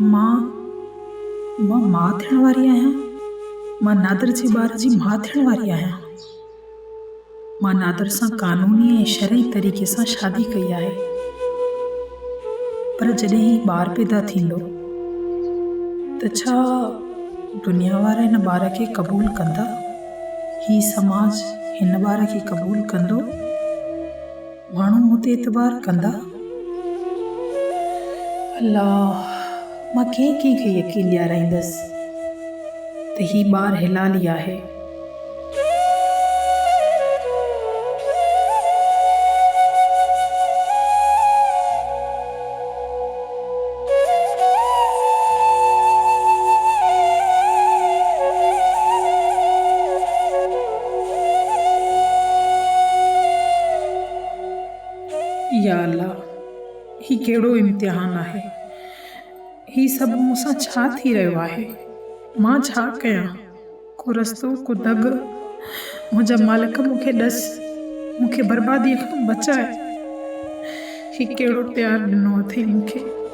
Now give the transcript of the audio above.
मां मां थियण वारी आहियां। मां नादिर जे ॿार जी मां थियण वारी आहियां। मां नादिर सां क़ानूनी ऐं शरई तरीक़े सां शादी कई आहे। पर जॾहिं ही ॿार पैदा थींदो त छा दुनिया वारा हिन ॿार खे क़बूल कंदा? ही समाज हिन ॿार खे क़बूल कंदो? माण्हू मूं ते एतबार कंदा? अल्लाह, मां कंहिंखे यकीन ॾियाराईंदसि त ही ॿार हिलाली आहे। या अल्लाह, ही कहिड़ो इम्तिहान आहे? ही सभु मूंसां छा थी रहियो आहे? मां छा कयां? को रस्तो, को दग? मुंहिंजा मालिक मूंखे ॾस, मूंखे बर्बादीअ खां बचाए। ही कहिड़ो प्यार ॾिनो अथई मूंखे?